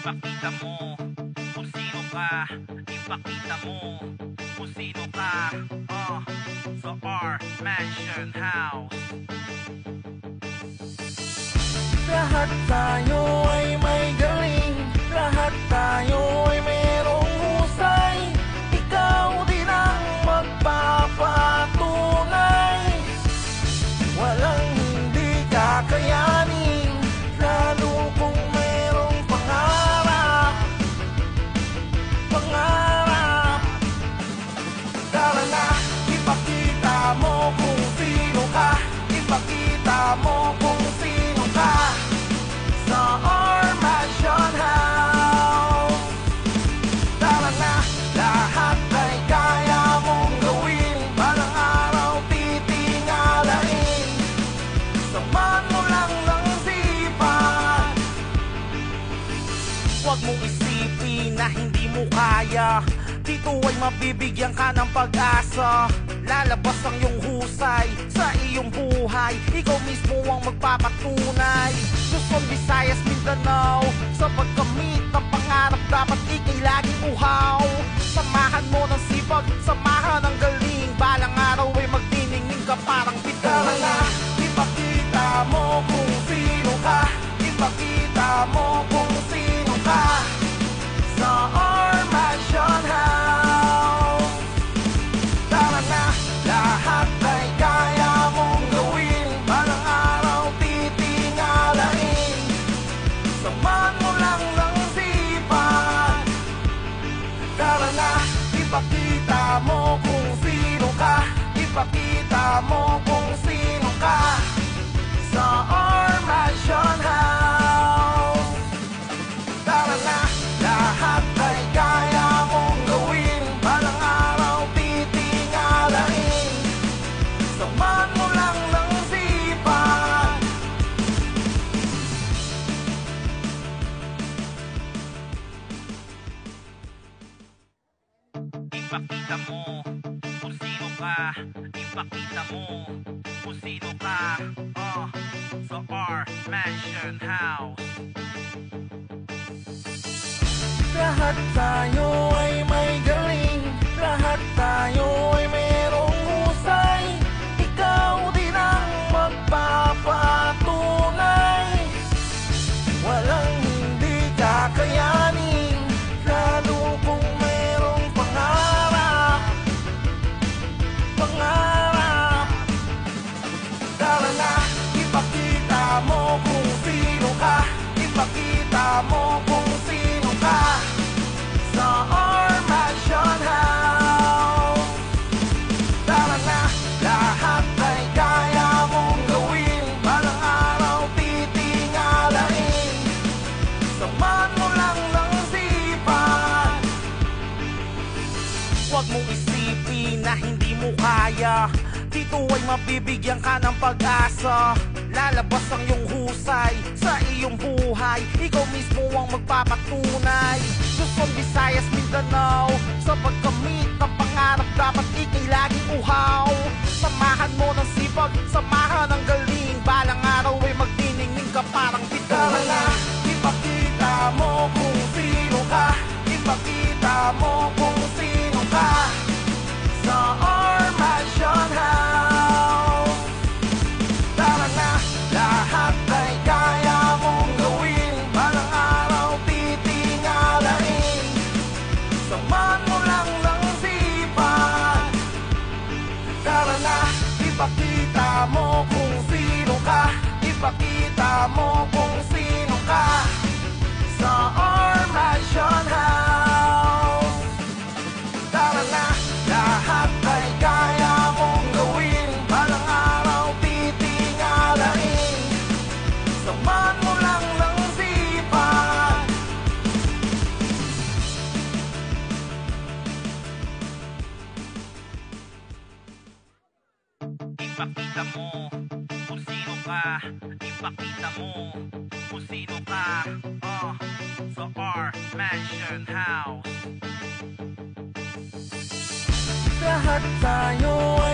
Ipakita mo kung sino ka. Ipakita mo kung sino ka. Sa our mansion house. Lahat tayo ay may galing, lahat tayo ay merong husay. Ikaw din ang magpapatunay. Walang hindi kakayanin, lalo kung merong pangarap. Pangarap. Tara na, ipakita mo kung sino ka. Ipakita mo kung sino ka. Sa our mansion house. Tara na, lahat ay kaya mong gawin. Balang araw titingalain. Samahan mo lang ng sipan. Huwag mong isipin na hindi mo kaya. Dito ay mabibigyan ka ng pag-asa. Lalabas ang iyong husay sa iyong buhay. Ikaw mismo ang magpapatunay. Luzon, Visayas, Mindanao. Sa pagkamit ng pangarap dapat ikay laging uhaw. Samahan mo ng sipag, samahan ng galing. Balang araw ay magdiningning ka parang Tara na, bituin. ipakita mo kung sino ka. Ipakita mo kung sino ka. Sa our mansion house. Tara na, lahat ay kaya mong gawin. Balang araw titingalain. Samahan mo lang ng sipan. Tara na, ipakita mo kung sino ka. Ipakita mo kung sino ka. Sa our mansion house. Tara na, lahat ay kaya mong gawin. Balang araw titingalain. Samahan mo lang ng sipan. Ipakita mo kung sino ka. Ipakita mo kung sino ka. Sa our mansion house. Lahat tayo ay may galing, lahat tayo ay merong husay. Ikaw din ang magpapatunay. Walang hindi kakayanin, lalo kung merong pangarap. Pangarap. Tara na, ipakita mo kung sino ka. Ipakita mo kung sino ka. Sa our mansion house. Tara na, lahat ay kaya mong gawin. Balang araw titingalain. Samahan mo lang ng sipan. Huwag mong isipin na hindi mo kaya. Dito ay mabibigyan ka ng pag-asa. Lalabas ang iyong husay sa iyong buhay. Ikaw mismo ang magpapatunay. Luzon, Visayas, Mindanao. Sa pagkamit ng pangarap dapat ikay laging uhaw. Samahan mo ng sipag, samahan ng galing. Balang araw ay magdiningning ka parang Tara na, bituin. ipakita mo kung sino ka. Ipakita mo kung sino ka. Sa our mansion house. Tara na, lahat ay kaya mong gawin. Balang araw titingalain. Samahan mo lang ng sipan. Tara na, ipakita mo kung sino ka. Ipakita mo kung sino ka. Sa our mansion house. Tara na, lahat ay kaya mong gawin. Balang araw titingalain. Samahan mo lang ng sipan. Ipakita mo kung sino ka. Ipakita mo kung sino ka. Sa our mansion house. Lahat tayo ay